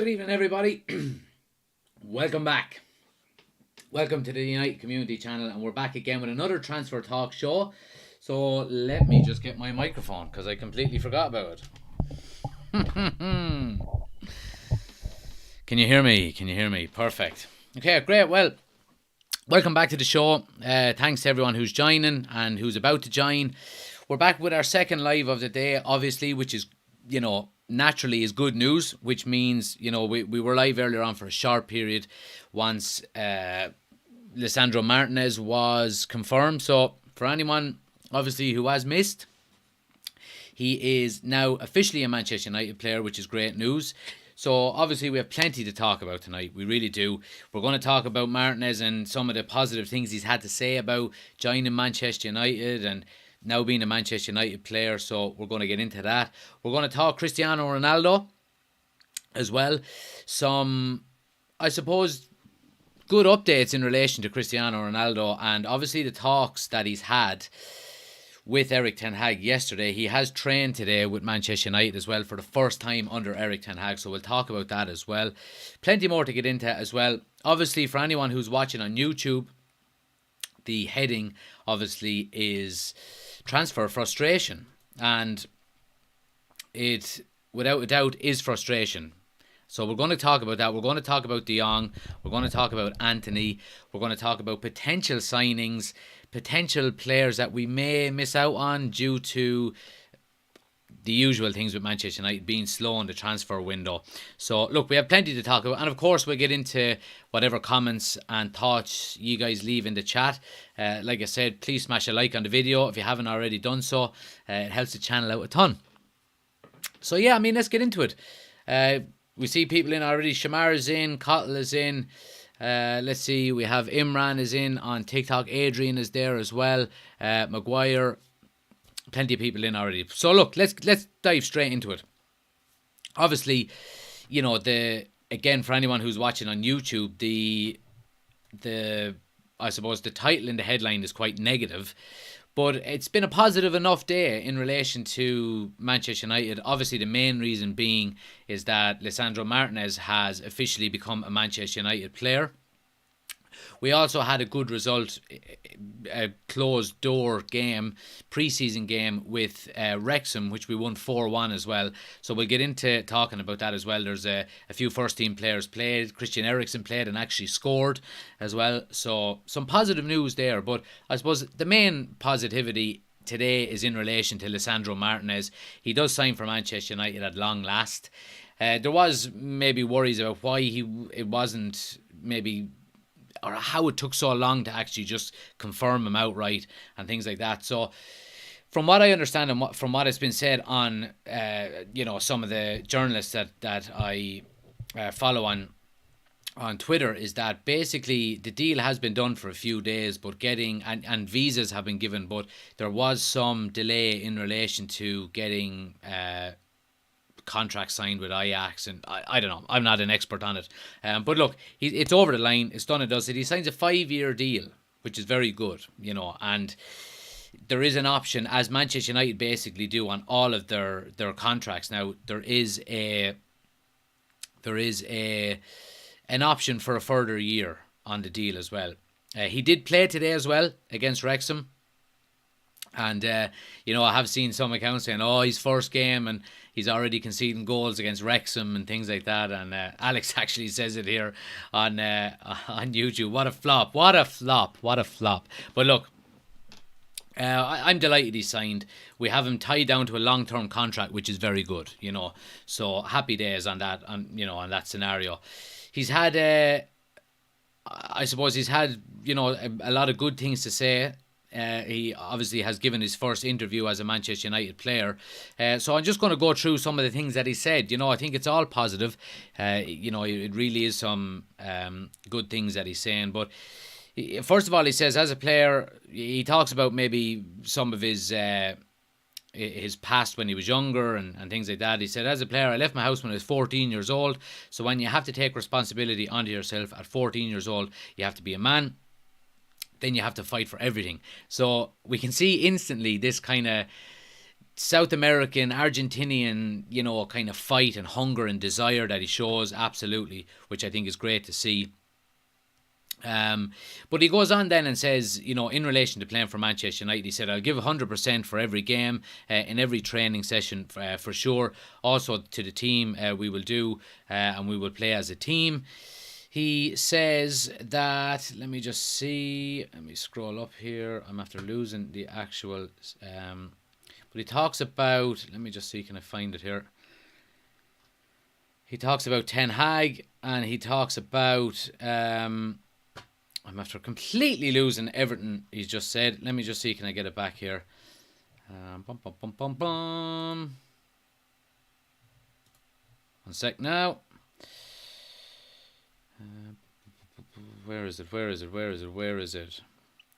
Good evening, everybody. Welcome back. Welcome to the United Community Channel, and we're back again with another transfer talk show. So let me just get my microphone because I completely forgot about it. Can you hear me? Can you hear me? Perfect. Okay, great. Well, welcome back to the show. Thanks to everyone who's joining and who's about to join. We're back with our second live of the day, obviously, which is, naturally is good news, which means, we were live earlier on for a short period once Lisandro Martinez was confirmed. So for anyone, obviously, who has missed, he is now officially a Manchester United player, which is great news. So obviously we have plenty to talk about tonight. We really do. We're going to talk about Martinez and some of the positive things he's had to say about joining Manchester United and now being a Manchester United player. So we're going to get into that. We're going to talk Cristiano Ronaldo as well. Some, I suppose, good updates in relation to Cristiano Ronaldo and obviously the talks that he's had with Erik ten Hag yesterday. He has trained today with Manchester United as well for the first time under Erik ten Hag, so we'll talk about that as well. Plenty more to get into as well. Obviously, for anyone who's watching on YouTube, the heading obviously is transfer frustration, and it without a doubt is frustration. So we're going to talk about that. We're going to talk about De Jong. We're going to talk about Antony. We're going to talk about potential signings, potential players that we may miss out on due to the usual things with Manchester United being slow in the transfer window. So look, we have plenty to talk about, and of course we'll get into whatever comments and thoughts you guys leave in the chat. Like I said, please smash a like on the video if you haven't already done so. It helps the channel out a ton. So yeah, let's get into it. We see people in already. Shamar is in, Kotl is in. Let's see, we have Imran is in on TikTok. Adrian is there as well. Maguire. Plenty of people in already. So look, let's dive straight into it. Obviously, again, for anyone who's watching on YouTube, the I suppose the title in the headline is quite negative, but it's been a positive enough day in relation to Manchester United. Obviously, the main reason being is that Lisandro Martinez has officially become a Manchester United player. We also had a good result, a closed door game, pre-season game with Wrexham, which we won 4-1 as well. So we'll get into talking about that as well. There's a few first team players played. Christian Eriksen played and actually scored as well. So some positive news there. But I suppose the main positivity today is in relation to Lisandro Martinez. He does sign for Manchester United at long last. There was maybe worries about why it wasn't maybe, or how it took so long to actually just confirm him outright and things like that. So from what I understand and from what has been said on some of the journalists that I follow on Twitter, is that basically the deal has been done for a few days, but getting and visas have been given, but there was some delay in relation to getting contract signed with Ajax, and I don't know, I'm not an expert on it, but look, it's over the line, it's done and dusted. He signs a 5-year deal, which is very good, and there is an option, as Manchester United basically do on all of their contracts now. There is an option for a further year on the deal as well. He did play today as well against Wrexham. And, I have seen some accounts saying, his first game and he's already conceding goals against Wrexham and things like that. And Alex actually says it here on YouTube. What a flop. What a flop. What a flop. But look, I'm delighted he signed. We have him tied down to a long-term contract, which is very good, So happy days on that, on that scenario. He's had, I suppose he's had, a lot of good things to say. He obviously has given his first interview as a Manchester United player. So I'm just going to go through some of the things that he said. I think it's all positive. It really is some good things that he's saying. But first of all, he says as a player, he talks about maybe some of his past when he was younger and things like that. He said, as a player, I left my house when I was 14 years old. So when you have to take responsibility onto yourself at 14 years old, you have to be a man. Then you have to fight for everything. So we can see instantly this kind of South American, Argentinian, kind of fight and hunger and desire that he shows, absolutely, which I think is great to see. But he goes on then and says, in relation to playing for Manchester United, he said, I'll give 100% for every game, in every training session, for sure. Also to the team, we will do, and we will play as a team. He says that, let me scroll up here. I'm after losing the actual, but he talks about, let me just see, can I find it here? He talks about Ten Hag, and he talks about, I'm after completely losing everything he's just said. Let me just see, can I get it back here? One sec now. Where is it?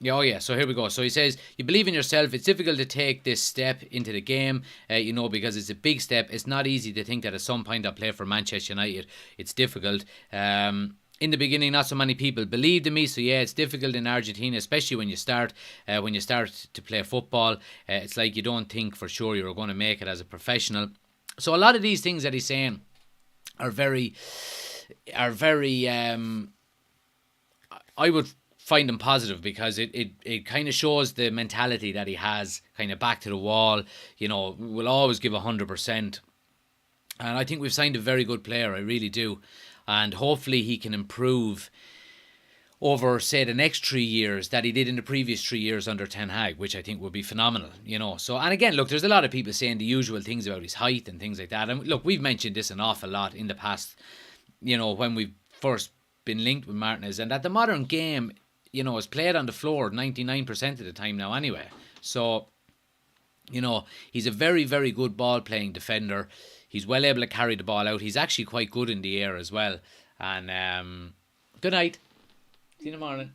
Yeah, oh yeah, so here we go. So he says, you believe in yourself. It's difficult to take this step into the game, because it's a big step. It's not easy to think that at some point I'll play for Manchester United. It's difficult. In the beginning, not so many people believed in me, so yeah, it's difficult in Argentina, especially when you start to play football. It's like you don't think for sure you're going to make it as a professional. So a lot of these things that he's saying are very, I would find them positive, because it kind of shows the mentality that he has, kind of back to the wall. Will always give 100%, and I think we've signed a very good player. I really do. And hopefully he can improve over, say, the next 3 years that he did in the previous 3 years under Ten Hag, which I think would be phenomenal, So, and again, look, there's a lot of people saying the usual things about his height and things like that. And look, we've mentioned this an awful lot in the past, when we've first been linked with Martinez, and that the modern game, is played on the floor 99% of the time now anyway. So, he's a very, very good ball-playing defender. He's well able to carry the ball out. He's actually quite good in the air as well. And good night. See you in the morning.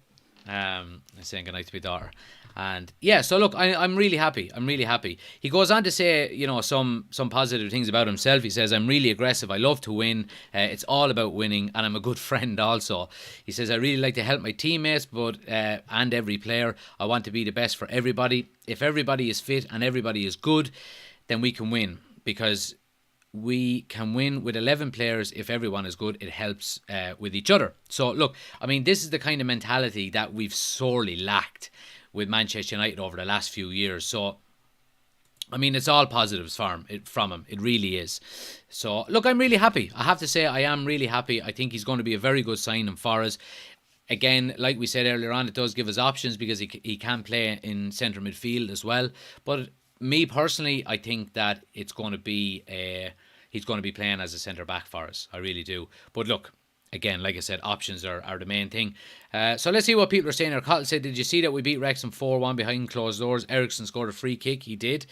I'm saying good night to my daughter. And yeah, so look, I'm really happy. I'm really happy. He goes on to say, some positive things about himself. He says, I'm really aggressive. I love to win. It's all about winning. And I'm a good friend also. He says, I really like to help my teammates, and every player. I want to be the best for everybody. If everybody is fit and everybody is good, then we can win. Because we can win with 11 players. If everyone is good, it helps with each other. So look, this is the kind of mentality that we've sorely lacked with Manchester United over the last few years. So, it's all positives from him. It really is. So, look, I'm really happy. I have to say, I am really happy. I think he's going to be a very good signing for us. Again, like we said earlier on, it does give us options, because he can play in centre midfield as well. But me personally, I think that he's going to be playing as a centre back for us. I really do. But look, again, like I said, options are the main thing. So let's see what people are saying here. Cottle said, did you see that we beat Wrexham 4-1 behind closed doors? Ericsson scored a free kick. He did.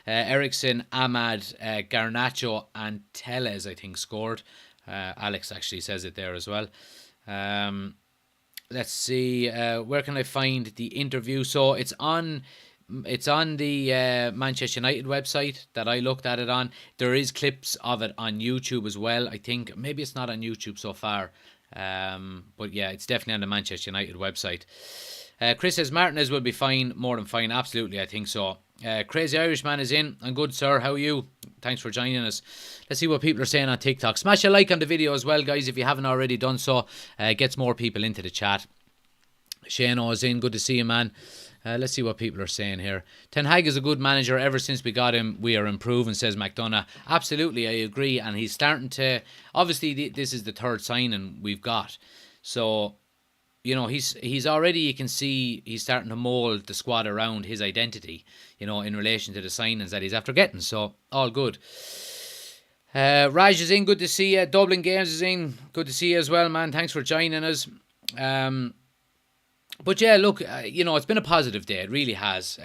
Ericsson, Ahmad, Garnacho and Tellez, I think, scored. Alex actually says it there as well. Let's see. Where can I find the interview? So it's on the Manchester United website that I looked at it on. There is clips of it on YouTube as well. I think maybe it's not on YouTube so far. But yeah, it's definitely on the Manchester United website. Chris says Martinez will be fine, more than fine. Absolutely, I think so. Crazy Irishman is in. I'm good, sir. How are you? Thanks for joining us. Let's see what people are saying on TikTok. Smash a like on the video as well, guys, if you haven't already done so. Gets more people into the chat. Shane is in. Good to see you, man. Let's see what people are saying here. Ten Hag is a good manager. Ever since we got him, we are improving, says McDonough. Absolutely, I agree. And he's starting to... Obviously, this is the third signing we've got. So, he's already... You can see he's starting to mould the squad around his identity, in relation to the signings that he's after getting. So, all good. Raj is in. Good to see you. Dublin Games is in. Good to see you as well, man. Thanks for joining us. But yeah, look, it's been a positive day. It really has.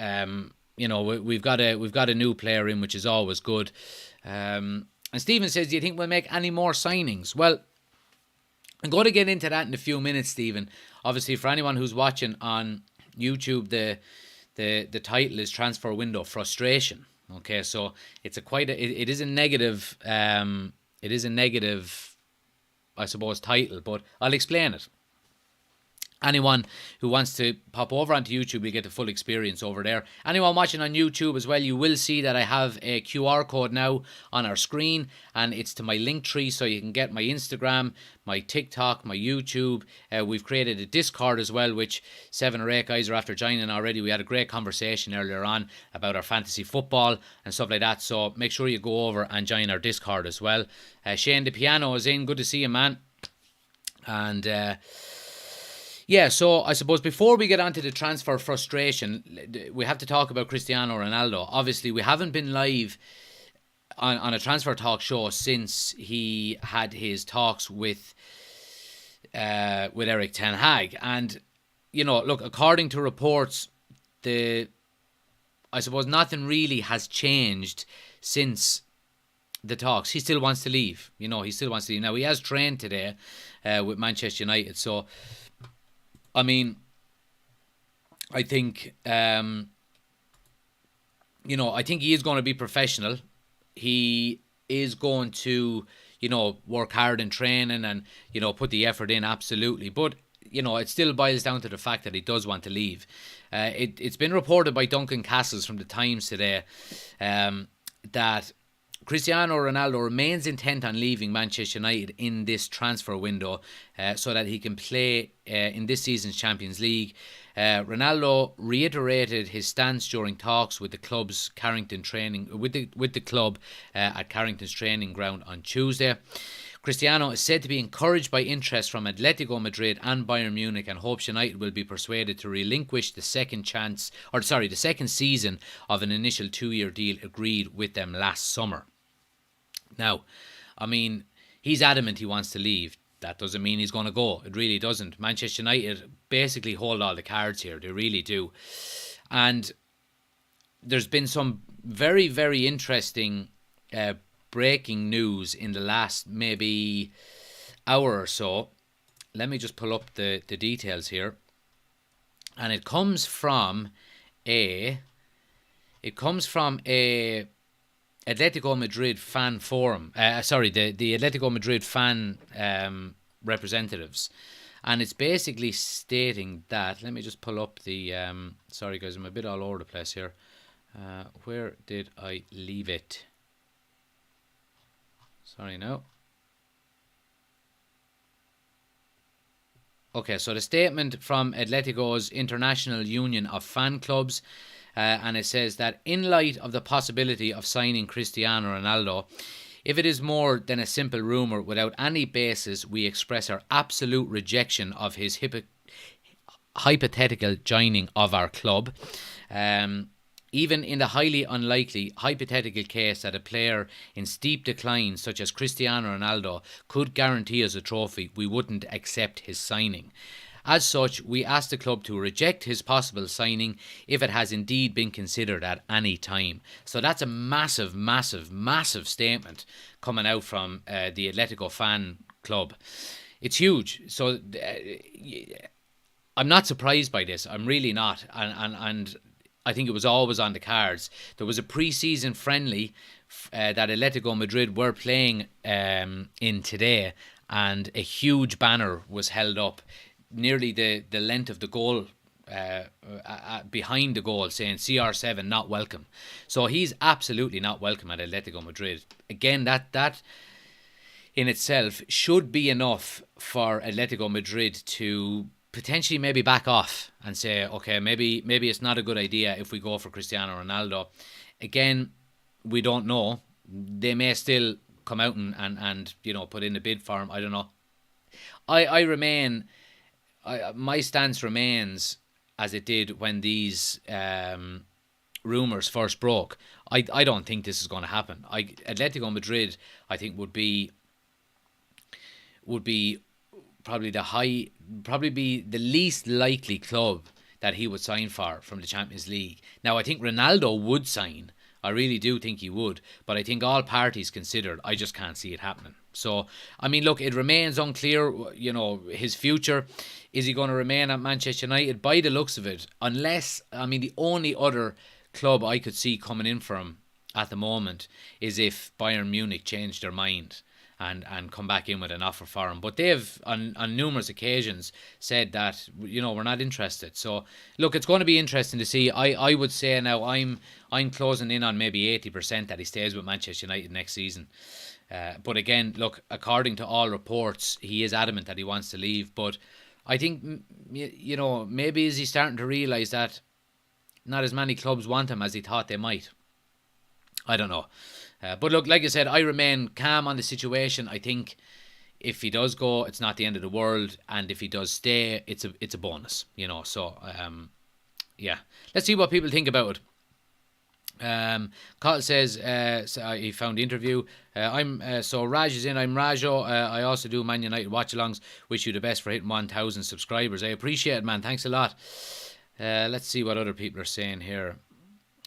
We've got a new player in, which is always good. And Stephen says, do you think we'll make any more signings? Well, I'm going to get into that in a few minutes, Stephen. Obviously, for anyone who's watching on YouTube, the title is Transfer Window Frustration. Okay, so it is a negative. It is a negative, I suppose, title, but I'll explain it. Anyone who wants to pop over onto YouTube will get the full experience over there. Anyone watching on YouTube as well, you will see that I have a QR code now on our screen, and it's to my link tree, so you can get my Instagram, my TikTok, my YouTube. We've created a Discord as well, which 7 or 8 guys are after joining already. We had a great conversation earlier on about our fantasy football and stuff like that, so make sure you go over and join our Discord as well. Shane the Piano is in. Good to see you, man. And yeah, so I suppose before we get on to the transfer frustration, we have to talk about Cristiano Ronaldo. Obviously, we haven't been live on a transfer talk show since he had his talks with Erik ten Hag. And, you know, look, according to reports, I suppose nothing really has changed since the talks. He still wants to leave. You know, he still wants to leave. Now, he has trained today with Manchester United, so I mean, I think, I think he is going to be professional. He is going to, work hard in training and, put the effort in, absolutely. But, it still boils down to the fact that he does want to leave. It's been reported by Duncan Castles from the Times today that Cristiano Ronaldo remains intent on leaving Manchester United in this transfer window so that he can play in this season's Champions League. Ronaldo reiterated his stance during talks with the club's Carrington training with the club at Carrington's training ground on Tuesday. Cristiano is said to be encouraged by interest from Atletico Madrid and Bayern Munich, and hopes United will be persuaded to relinquish the second season of an initial 2-year deal agreed with them last summer. Now, I mean, he's adamant he wants to leave. That doesn't mean he's going to go. It really doesn't. Manchester United basically hold all the cards here. They really do. And there's been some very, very interesting breaking news in the last maybe hour or so. Let me just pull up the details here. And it comes from a Atletico Madrid fan forum. The Atletico Madrid fan representatives. And it's basically stating that, let me just pull up the, sorry guys, I'm a bit all over the place here. Where did I leave it? Sorry, no. Okay, so the statement from Atletico's International Union of Fan Clubs, and it says that in light of the possibility of signing Cristiano Ronaldo, if it is more than a simple rumour without any basis, we express our absolute rejection of his hypothetical joining of our club. Even in the highly unlikely hypothetical case that a player in steep decline such as Cristiano Ronaldo could guarantee us a trophy, we wouldn't accept his signing. As such, we ask the club to reject his possible signing if it has indeed been considered at any time. So that's a massive, massive, massive statement coming out from the Atletico fan club. It's huge. So I'm not surprised by this. I'm really not. And I think it was always on the cards. There was a pre-season friendly that Atletico Madrid were playing in today, and a huge banner was held up nearly the length of the goal, behind the goal, saying CR7 not welcome. So he's absolutely not welcome at Atletico Madrid. Again, that in itself should be enough for Atletico Madrid to potentially maybe back off and say, okay, maybe it's not a good idea if we go for Cristiano Ronaldo. Again, we don't know. They may still come out and put in a bid for him. I don't know. My stance remains as it did when these rumours first broke. I don't think this is going to happen. Atletico Madrid, I think, would be probably be the least likely club that he would sign for from the Champions League. Now, I think Ronaldo would sign. I really do think he would. But I think all parties considered, I just can't see it happening. So, I mean, look, it remains unclear, his future. Is he going to remain at Manchester United? By the looks of it, unless, the only other club I could see coming in for him at the moment is if Bayern Munich changed their mind and come back in with an offer for him. But they've, on numerous occasions, said that, we're not interested. So, look, it's going to be interesting to see. I would say now I'm closing in on maybe 80% that he stays with Manchester United next season. But again, look, according to all reports, he is adamant that he wants to leave. But I think, maybe is he starting to realise that not as many clubs want him as he thought they might. I don't know. But look, like I said, I remain calm on the situation. I think if he does go, it's not the end of the world, and if he does stay, it's a bonus, So, yeah, let's see what people think about it. Carl says he found the interview. So Raj is in. I'm Rajo. I also do Man United watch-alongs. Wish you the best for hitting 1,000 subscribers. I appreciate it, man. Thanks a lot. Let's see what other people are saying here.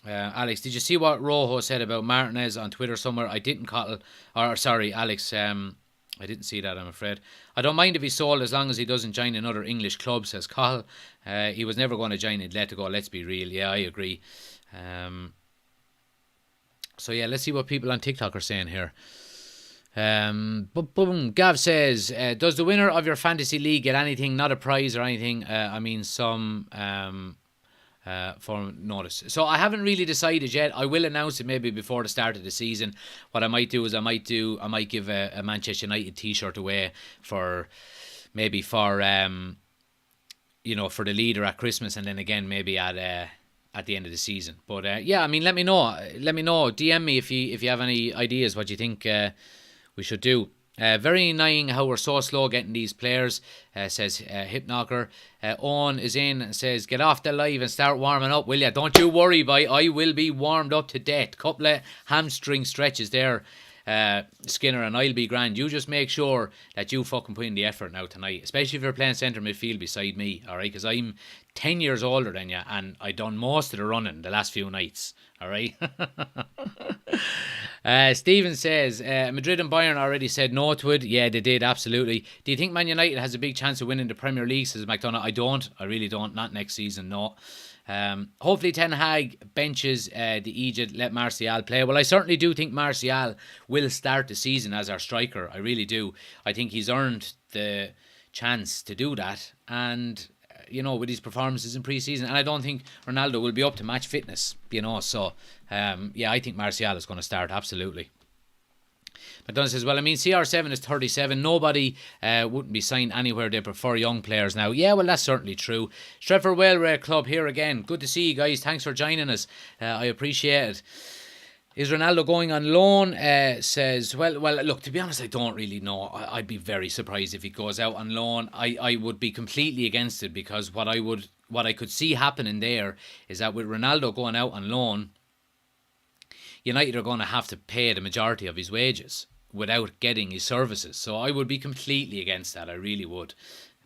Alex, did you see what Rojo said about Martinez on Twitter somewhere? I didn't, Alex. I didn't see that, I'm afraid. I don't mind if he's sold as long as he doesn't join another English club, says Cahill. He was never going to join Atletico, let's be real. Yeah, I agree. So yeah, let's see what people on TikTok are saying here. Gav says, does the winner of your fantasy league get anything? Not a prize or anything. Some for notice. So I haven't really decided yet. I will announce it maybe before the start of the season. What I might do is I might give a Manchester United t-shirt away for the leader at Christmas, and then again maybe at the end of the season. But let me know. DM me if you have any ideas what you think we should do. Very annoying how we're so slow getting these players, says Hipknocker. Owen is in and says, get off the live and start warming up, will ya? Don't you worry, boy. I will be warmed up to death. Couple of hamstring stretches there, Skinner, and I'll be grand. You just make sure that you fucking put in the effort now tonight, especially if you're playing centre midfield beside me, alright? Because I'm 10 years older than you, and I done most of the running the last few nights, alright? Stephen says, Madrid and Bayern already said no to it. Yeah, they did, absolutely. Do you think Man United has a big chance of winning the Premier League, says McDonough? I don't. I really don't. Not next season, no. Hopefully Ten Hag benches the Egypt, let Martial play. Well, I certainly do think Martial will start the season as our striker. I really do. I think he's earned the chance to do that. And with his performances in pre-season, and I don't think Ronaldo will be up to match fitness, so I think Martial is going to start, absolutely. McDonough says, well, CR7 is 37. Nobody wouldn't be signed anywhere. They prefer young players now. Yeah, well, that's certainly true. Stretford Railway Club here again. Good to see you guys. Thanks for joining us. I appreciate it. Is Ronaldo going on loan? Says, well, look, to be honest, I don't really know. I'd be very surprised if he goes out on loan. I would be completely against it, because what I could see happening there is that with Ronaldo going out on loan, United are going to have to pay the majority of his wages without getting his services. So I would be completely against that. I really would.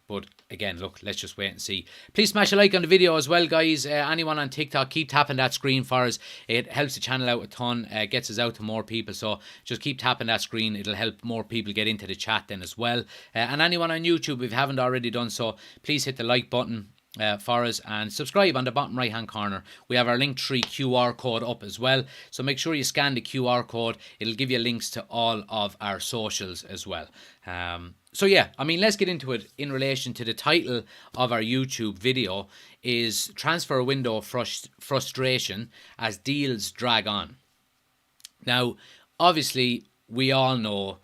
But again, look, let's just wait and see. Please smash a like on the video as well, guys. Anyone on TikTok, keep tapping that screen for us. It helps the channel out a ton, gets us out to more people. So just keep tapping that screen. It'll help more people get into the chat then as well. And anyone on YouTube, if you haven't already done so, please hit the like button for us, and subscribe on the bottom right hand corner. We have our Linktree QR code up as well, so make sure you scan the QR code. It'll give you links to all of our socials as well. So yeah, let's get into it. In relation to the title of our YouTube video is Transfer Window Frustration as Deals Drag On. Now, obviously, we all know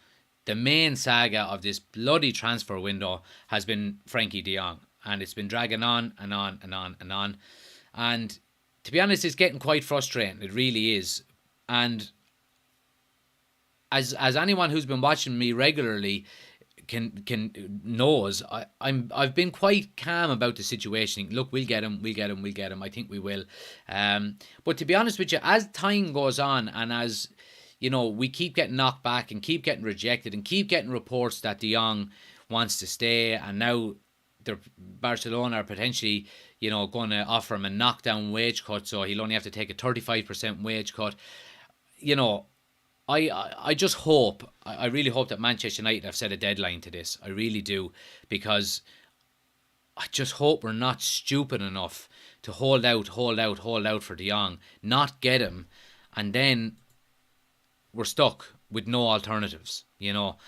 the main saga of this bloody transfer window has been Frankie de Jong. And it's been dragging on and on and on and on. And to be honest, it's getting quite frustrating. It really is. And as anyone who's been watching me regularly knows, I've been quite calm about the situation. Look, we'll get him. I think we will. But to be honest with you, as time goes on, and as we keep getting knocked back and keep getting rejected and keep getting reports that de Jong wants to stay, and now Barcelona are potentially, going to offer him a knockdown wage cut, so he'll only have to take a 35% wage cut. I just hope, I really hope that Manchester United have set a deadline to this. I really do, because I just hope we're not stupid enough to hold out for de Jong, not get him, and then we're stuck with no alternatives. Now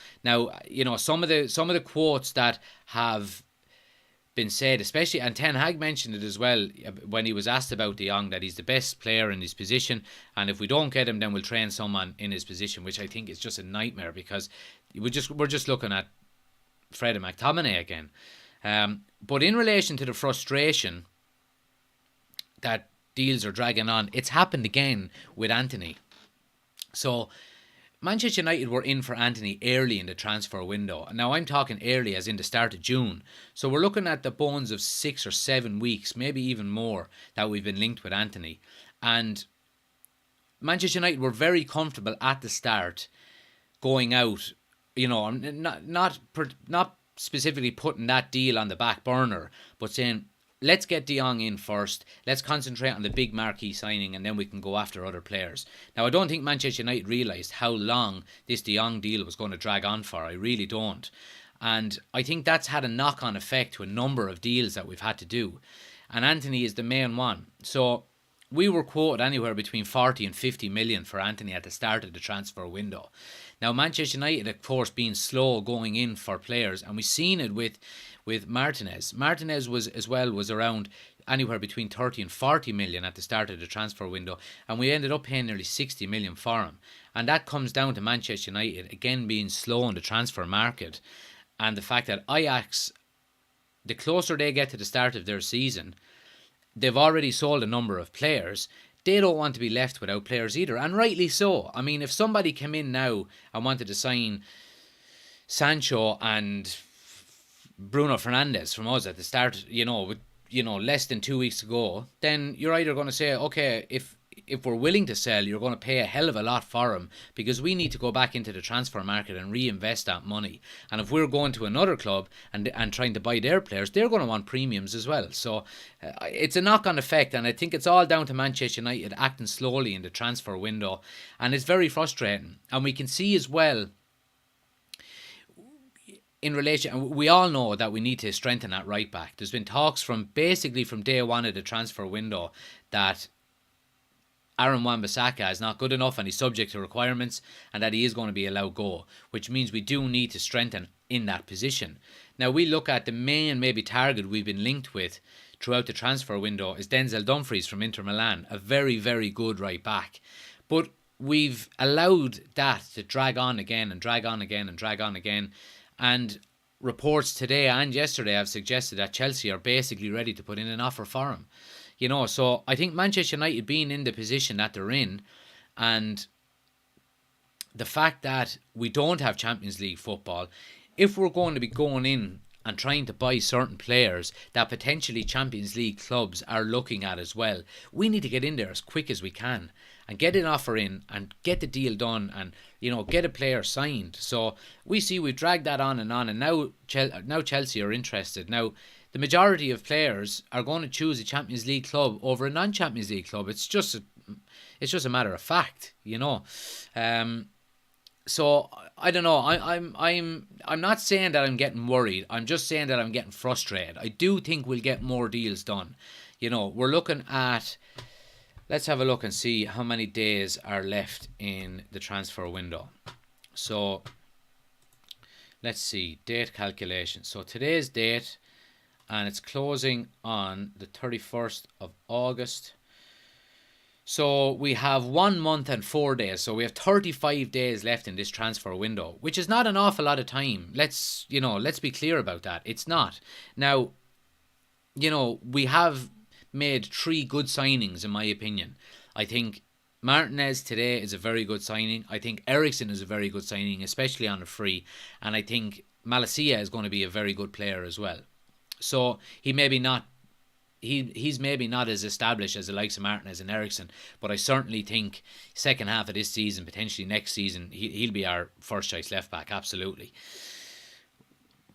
some of the quotes that have been said, especially, and Ten Hag mentioned it as well when he was asked about De Jong, that he's the best player in his position, and if we don't get him, then we'll train someone in his position, which I think is just a nightmare, because we're just looking at Fred and McTominay again. But in relation to the frustration that deals are dragging on, it's happened again with Antony. So Manchester United were in for Antony early in the transfer window. Now I'm talking early as in the start of June. So we're looking at the bones of 6 or 7 weeks, maybe even more, that we've been linked with Antony. And Manchester United were very comfortable at the start going out, not specifically putting that deal on the back burner, but saying, let's get De Jong in first. Let's concentrate on the big marquee signing, and then we can go after other players. Now, I don't think Manchester United realised how long this De Jong deal was going to drag on for. I really don't. And I think that's had a knock-on effect to a number of deals that we've had to do. And Antony is the main one. So we were quoted anywhere between 40 and 50 million for Antony at the start of the transfer window. Now, Manchester United, of course, being slow going in for players, and we've seen it with Martinez. Martinez was around anywhere between 30 and 40 million at the start of the transfer window, and we ended up paying nearly 60 million for him. And that comes down to Manchester United again being slow in the transfer market, and the fact that Ajax, the closer they get to the start of their season, they've already sold a number of players. They don't want to be left without players either, and rightly so. I mean, if somebody came in now and wanted to sign Sancho and Bruno Fernandes from us at the start, with less than 2 weeks to go, then you're either going to say, okay, if we're willing to sell, you're going to pay a hell of a lot for him, because we need to go back into the transfer market and reinvest that money. And if we're going to another club and trying to buy their players, they're going to want premiums as well. So it's a knock-on effect, and I think it's all down to Manchester United acting slowly in the transfer window, and it's very frustrating. And we can see as well, in relation, we all know that we need to strengthen that right back. There's been talks from day one of the transfer window that Aaron Wan-Bissaka is not good enough and he's subject to requirements, and that he is going to be allowed go, which means we do need to strengthen in that position. Now, we look at the main maybe target we've been linked with throughout the transfer window is Denzel Dumfries from Inter Milan, a very, very good right back. But we've allowed that to drag on again and drag on again and drag on again. And reports today and yesterday have suggested that Chelsea are basically ready to put in an offer for him. So I think Manchester United being in the position that they're in, and the fact that we don't have Champions League football, if we're going to be going in and trying to buy certain players that potentially Champions League clubs are looking at as well, we need to get in there as quick as we can and get an offer in and get the deal done and, get a player signed. So we see we've dragged that on, and now Chelsea are interested. Now, the majority of players are going to choose a Champions League club over a non-Champions League club. It's just a matter of fact, So I don't know. I'm not saying that I'm getting worried. I'm just saying that I'm getting frustrated. I do think we'll get more deals done. We're looking at. Let's have a look and see how many days are left in the transfer window. So let's see, date calculation. So today's date, and it's closing on the 31st of August. So we have 1 month and 4 days. So we have 35 days left in this transfer window, which is not an awful lot of time. Let's be clear about that. It's not. Now, we have made 3 good signings, in my opinion. I think Martinez today is a very good signing. I think Eriksen is a very good signing, especially on a free. And I think Malacia is going to be a very good player as well. So he's maybe not as established as the likes of Martinez and Eriksen, but I certainly think second half of this season, potentially next season, he'll be our first choice left back, absolutely.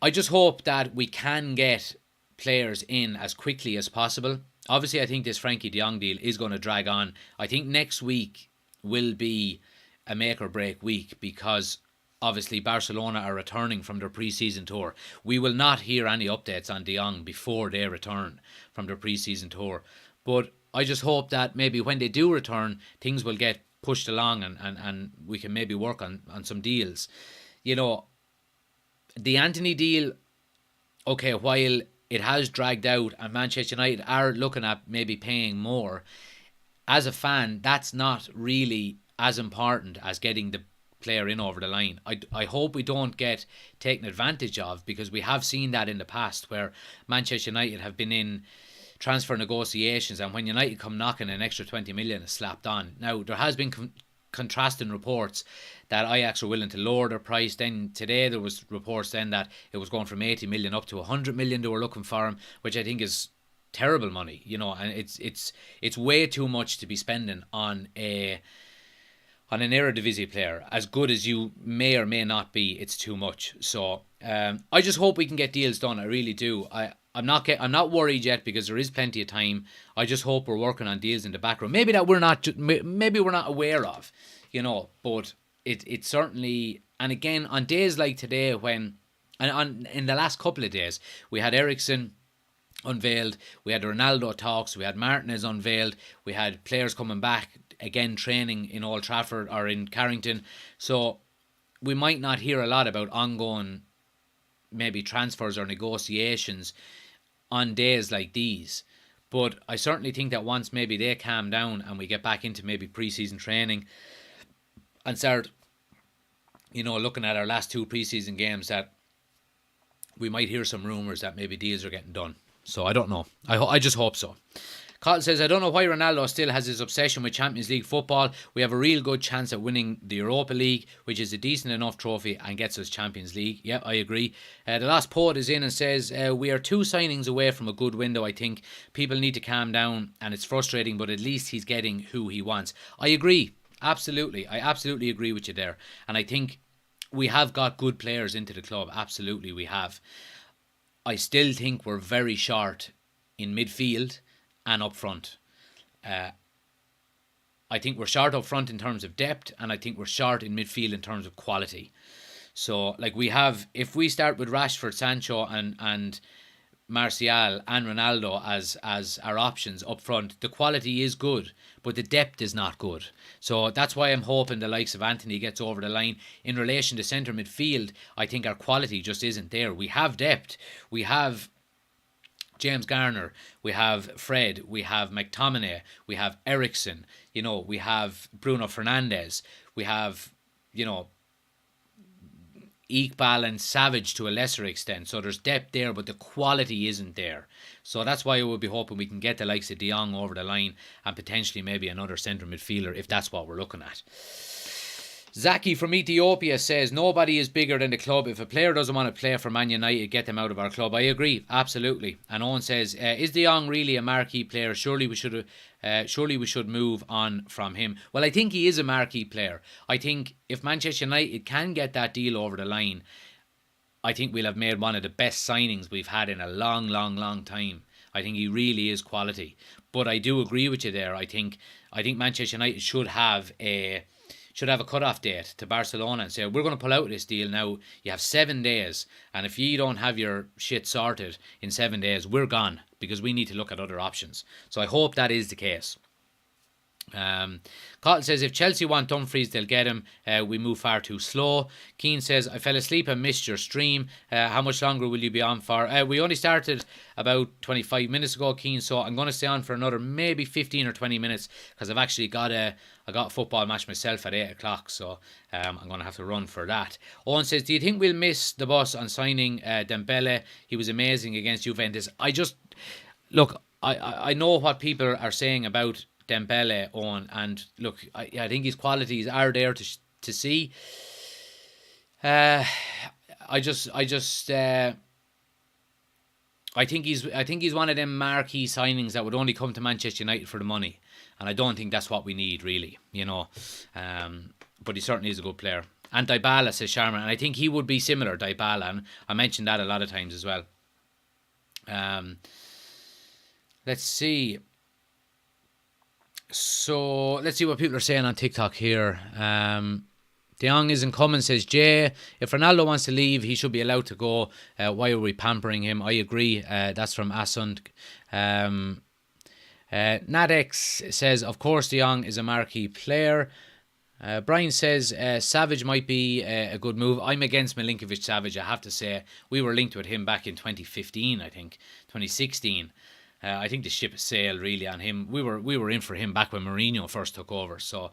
I just hope that we can get players in as quickly as possible. Obviously, I think this Frankie de Jong deal is going to drag on. I think next week will be a make or break week, because obviously Barcelona are returning from their pre-season tour. We will not hear any updates on de Jong before they return from their pre-season tour. But I just hope that maybe when they do return, things will get pushed along and we can maybe work on some deals. You know, the Anthony deal, okay, while it has dragged out and Manchester United are looking at maybe paying more, as a fan, that's not really as important as getting the player in over the line. I hope we don't get taken advantage of, because we have seen that in the past where Manchester United have been in transfer negotiations, and when United come knocking, an extra 20 million is slapped on. Now, there has been contrasting reports that Ajax are willing to lower their price. Then today there was reports then that it was going from 80 million up to 100 million they were looking for him, which I think is terrible money, you know, and it's way too much to be spending on an Eredivisie player. As good as you may or may not be, it's too much. So I just hope we can get deals done. I really do. I'm not worried yet, because there is plenty of time. I just hope we're working on deals in the background. Maybe that we're not aware of, you know. But it certainly, and again on days like today in the last couple of days, we had Eriksen unveiled, we had Ronaldo talks, we had Martinez unveiled, we had players coming back again training in Old Trafford or in Carrington. So we might not hear a lot about ongoing maybe transfers or negotiations on days like these. But I certainly think that once maybe they calm down and we get back into maybe pre-season training and start, you know, looking at our last 2 pre-season games, that we might hear some rumours that maybe deals are getting done. So I don't know. I just hope so. Cotton says, I don't know why Ronaldo still has his obsession with Champions League football. We have a real good chance at winning the Europa League, which is a decent enough trophy and gets us Champions League. Yep, I agree. The last poet is in and says, we are 2 signings away from a good window, I think. People need to calm down, and it's frustrating, but at least he's getting who he wants. I agree. Absolutely. I absolutely agree with you there. And I think we have got good players into the club. Absolutely, we have. I still think we're very short in midfield and up front. I think we're short up front in terms of depth, and I think we're short in midfield in terms of quality. So, like, we have, if we start with Rashford, Sancho and Martial and Ronaldo as our options up front, the quality is good, but the depth is not good. So that's why I'm hoping the likes of Anthony gets over the line. In relation to centre midfield, I think our quality just isn't there. We have depth. We have James Garner, we have Fred, we have McTominay, we have Eriksen, you know, we have Bruno Fernandes, we have, you know, Iqbal and Savage to a lesser extent. So there's depth there, but the quality isn't there. So that's why I would be hoping we can get the likes of De Jong over the line and potentially maybe another centre midfielder, if that's what we're looking at. Zaki from Ethiopia says, nobody is bigger than the club. If a player doesn't want to play for Man United, get them out of our club. I agree, absolutely. And Owen says, is De Jong really a marquee player? Surely we should move on from him. Well, I think he is a marquee player. I think if Manchester United can get that deal over the line, I think we'll have made one of the best signings we've had in a long, long, long time. I think he really is quality. But I do agree with you there. I think Manchester United should have a cut-off date to Barcelona and say, we're going to pull out of this deal now. You have 7 days, and if you don't have your shit sorted in 7 days, we're gone, because we need to look at other options. So I hope that is the case. Cotton says, if Chelsea want Dumfries, they'll get him. We move far too slow. Keane says, I fell asleep and missed your stream. How much longer will you be on for? We only started about 25 minutes ago, Keane, so I'm going to stay on for another maybe 15 or 20 minutes, because I've actually got a football match myself at 8 o'clock, so I'm going to have to run for that. Owen says, do you think we'll miss the bus on signing Dembele? He was amazing against Juventus. I know what people are saying about Dembele, Owen, and look, I think his qualities are there to see. I think he's one of them marquee signings that would only come to Manchester United for the money, and I don't think that's what we need, really, you know. But he certainly is a good player. And Dybala, says Sharman, and I think he would be similar, Dybala, and I mentioned that a lot of times as well. Let's see. So let's see what people are saying on TikTok here. De Jong isn't coming, says Jay. If Ronaldo wants to leave, he should be allowed to go. Why are we pampering him? I agree. That's from Asund. Nadex says, of course De Jong is a marquee player. Brian says Savage might be a good move. I'm against Milinkovic Savage, I have to say. We were linked with him back in 2015, I think, 2016. I think the ship has sailed really on him. We were in for him back when Mourinho first took over. So,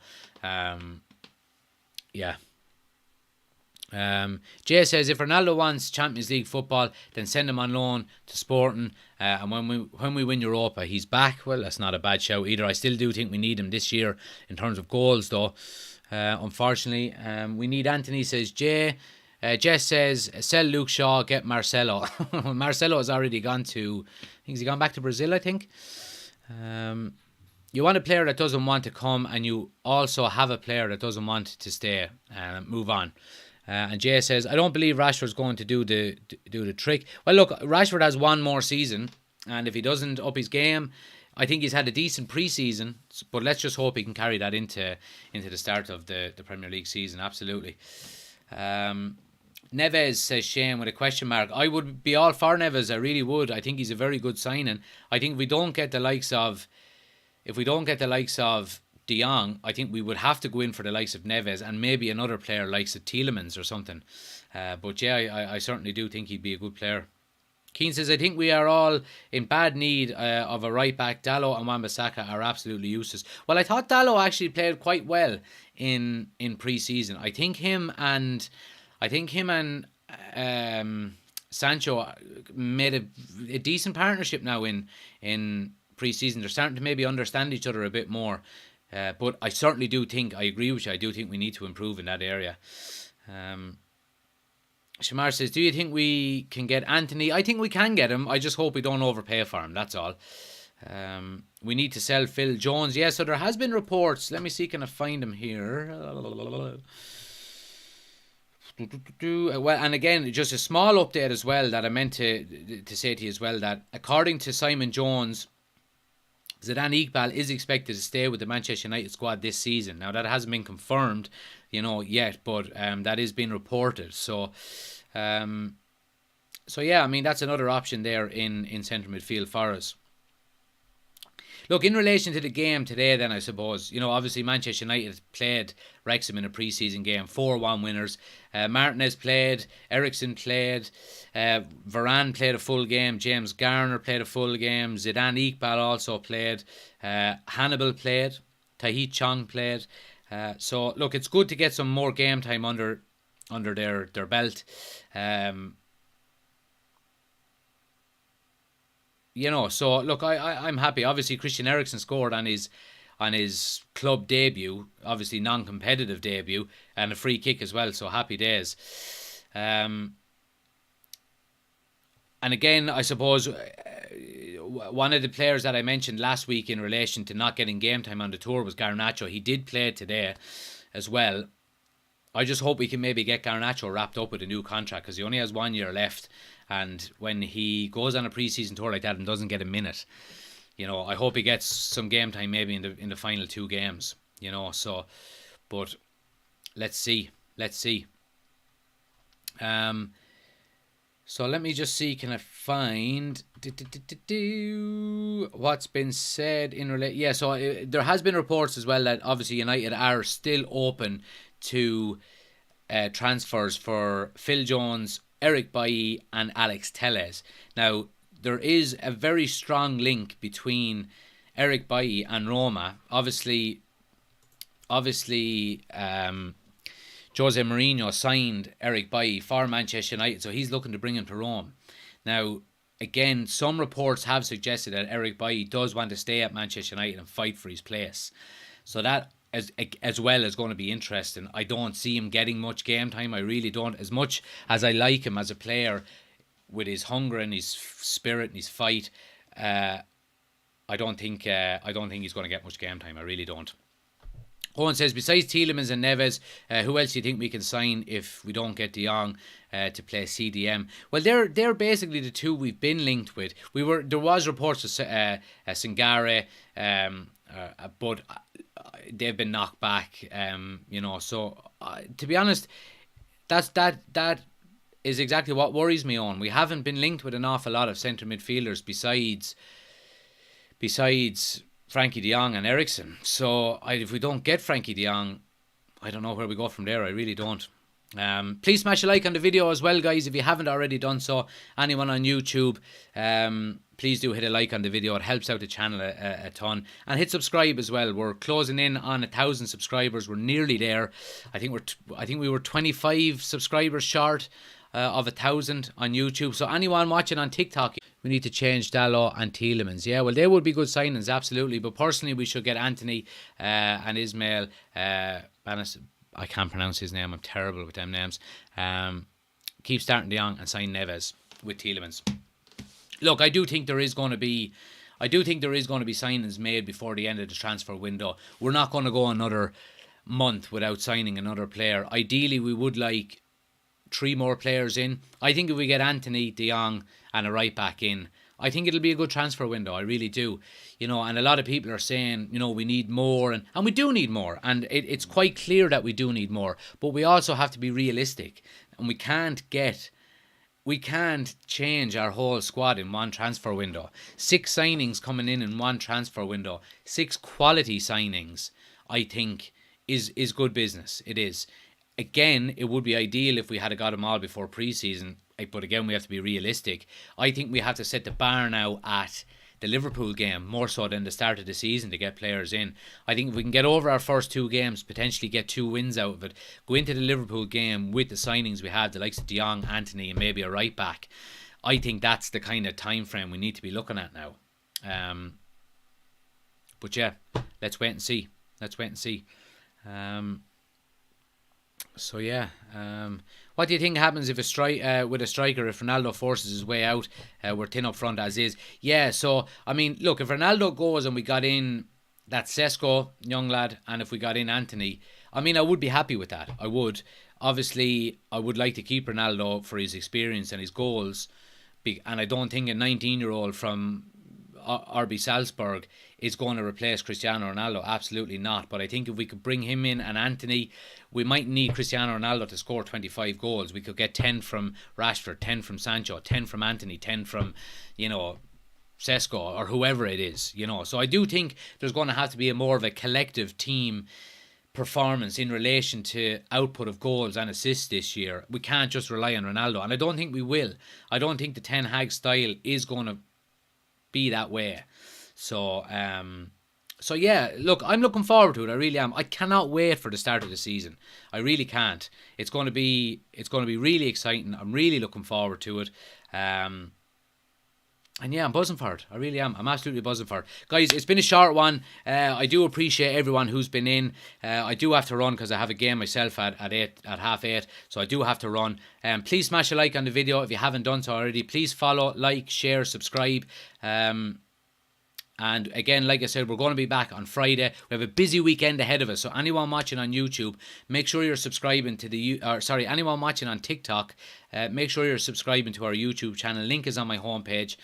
yeah. Jay says if Ronaldo wants Champions League football, then send him on loan to Sporting. And when we win Europa, he's back. Well, that's not a bad shout either. I still do think we need him this year in terms of goals, though. Unfortunately, we need Anthony, says Jay. Jess says sell Luke Shaw, get Marcelo. Marcelo has already gone to. I think he's gone back to Brazil, I think. You want a player that doesn't want to come, and you also have a player that doesn't want to stay. Move on. And Jay says, I don't believe Rashford's going to do the trick. Well, look, Rashford has one more season, and if he doesn't up his game, I think he's had a decent pre-season, but let's just hope he can carry that into the start of the Premier League season, absolutely. Neves, says Shane, with a question mark. I would be all for Neves, I really would. I think he's a very good signing. I think if we don't get the likes of De Jong, I think we would have to go in for the likes of Neves and maybe another player likes of Tielemans or something. But yeah, I certainly do think he'd be a good player. Keane says, I think we are all in bad need of a right back. Dalot and Wan-Bissaka are absolutely useless. Well, I thought Dalot actually played quite well in pre-season. I think him and Sancho made a decent partnership now in pre-season. They're starting to maybe understand each other a bit more. But I certainly do think, I agree with you, I do think we need to improve in that area. Shamar says, do you think we can get Anthony? I think we can get him. I just hope we don't overpay for him, that's all. We need to sell Phil Jones. Yeah, so there has been reports. Let me see, can I find him here? Well, and again, just a small update as well that I meant to say to you as well, that according to Simon Jones, Zidane Iqbal is expected to stay with the Manchester United squad this season. Now, that hasn't been confirmed, yet, but that is being reported. So yeah, I mean, that's another option there in centre midfield for us. Look, in relation to the game today then, I suppose, obviously Manchester United played Wrexham in a pre-season game, 4-1 winners. Martinez played, Eriksen played, Varane played a full game, James Garner played a full game, Zidane Iqbal also played, Hannibal played, Tahith Chong played. So, look, it's good to get some more game time under their belt. So look, I'm happy. Obviously, Christian Eriksen scored on his club debut, obviously non-competitive debut, and a free kick as well. So happy days. And again, I suppose one of the players that I mentioned last week in relation to not getting game time on the tour was Garnacho. He did play today as well. I just hope we can maybe get Garnacho wrapped up with a new contract, because he only has 1 year left. And when he goes on a pre-season tour like that and doesn't get a minute, I hope he gets some game time maybe in the final 2 games. So, but let's see. So let me just see, can I find what's been said in relation? Yeah, so there has been reports as well that obviously United are still open to transfers for Phil Jones, Eric Bailly and Alex Telles. Now, there is a very strong link between Eric Bailly and Roma. Obviously, Jose Mourinho signed Eric Bailly for Manchester United, so he's looking to bring him to Rome. Now, again, some reports have suggested that Eric Bailly does want to stay at Manchester United and fight for his place. So that as well is going to be interesting. I don't see him getting much game time. I really don't. As much as I like him as a player, with his hunger and his spirit and his fight, I don't think he's going to get much game time. I really don't. Owen says, besides Tielemans and Neves, who else do you think we can sign if we don't get De Jong to play CDM? Well, they're basically the two we've been linked with. There was reports of Sangare, but they've been knocked back. So to be honest, that is exactly what worries me on. We haven't been linked with an awful lot of centre midfielders besides Frankie de Jong and Eriksen. So if we don't get Frankie de Jong, I don't know where we go from there. I really don't. Please smash a like on the video as well, guys, if you haven't already done so. Anyone on YouTube, please do hit a like on the video. It helps out the channel a ton. And hit subscribe as well. We're closing in on 1,000 subscribers. We're nearly there. I think we were 25 subscribers short of 1,000 on YouTube. So anyone watching on TikTok, we need to change Dalot and Tielemans. Yeah, well, they would be good signings, absolutely. But personally, we should get Anthony and Ismail Banis. I can't pronounce his name. I'm terrible with them names. Keep starting De Jong and sign Neves with Tielemans. Look, I do think there is going to be signings made before the end of the transfer window. We're not going to go another month without signing another player. Ideally, we would like 3 more players in. I think if we get Anthony, De Jong and a right back in, I think it'll be a good transfer window. I really do. And a lot of people are saying, we need more. And we do need more. And it's quite clear that we do need more. But we also have to be realistic. And we can't change our whole squad in one transfer window. 6 signings coming in one transfer window. 6 quality signings, I think, is good business. It is. Again, it would be ideal if we had got them all before pre-season. But again, we have to be realistic. I think we have to set the bar now at the Liverpool game, more so than the start of the season, to get players in. I think if we can get over our first 2 games, potentially get 2 wins out of it, go into the Liverpool game with the signings we have, the likes of De Jong, Anthony, and maybe a right back. I think that's the kind of time frame we need to be looking at now. But yeah, let's wait and see. So yeah, what do you think happens if with a striker, if Ronaldo forces his way out? We're thin up front as is. Yeah, so I mean, look, if Ronaldo goes and we got in that Sesko young lad, and if we got in Anthony, I mean, I would be happy with that. I would. Obviously, I would like to keep Ronaldo for his experience and his goals, and I don't think a 19-year-old from RB Salzburg is going to replace Cristiano Ronaldo. Absolutely not. But I think if we could bring him in and Anthony, we might need Cristiano Ronaldo to score 25 goals. We could get 10 from Rashford, 10 from Sancho, 10 from Anthony, 10 from, Sesko or whoever it is, So I do think there's going to have to be more of a collective team performance in relation to output of goals and assists this year. We can't just rely on Ronaldo. And I don't think we will. I don't think the Ten Hag style is going to be that way. So yeah, look, I'm looking forward to it. I really am. I cannot wait for the start of the season. I really can't. It's going to be really exciting. I'm really looking forward to it. And yeah, I'm buzzing for it. I really am. I'm absolutely buzzing for it. Guys, it's been a short one. I do appreciate everyone who's been in. I do have to run because I have a game myself at 8:30. So I do have to run. Please smash a like on the video if you haven't done so already. Please follow, like, share, subscribe. And again, like I said, we're going to be back on Friday. We have a busy weekend ahead of us. So anyone watching on YouTube, make sure you're subscribing to anyone watching on TikTok, make sure you're subscribing to our YouTube channel. Link is on my homepage,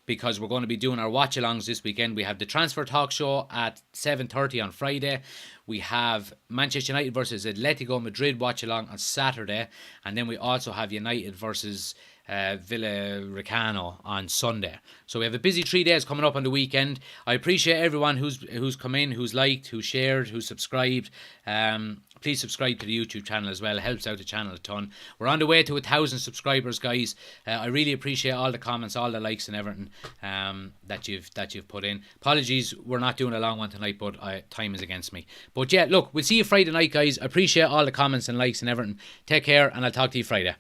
because we're going to be doing our watch-alongs this weekend. We have the Transfer Talk Show at 7:30 on Friday. We have Manchester United versus Atletico Madrid watch-along on Saturday. And then we also have United versus Villarreal on Sunday. So we have a busy 3 days coming up on the weekend. I appreciate everyone who's come in, who's liked, who's shared, who's subscribed. Please subscribe to the YouTube channel as well. It helps out the channel a ton. We're on the way to 1,000 subscribers, guys. I really appreciate all the comments, all the likes and everything that you've put in. Apologies, we're not doing a long one tonight, but time is against me. But yeah, look, we'll see you Friday night, guys. I appreciate all the comments and likes and everything. Take care, and I'll talk to you Friday.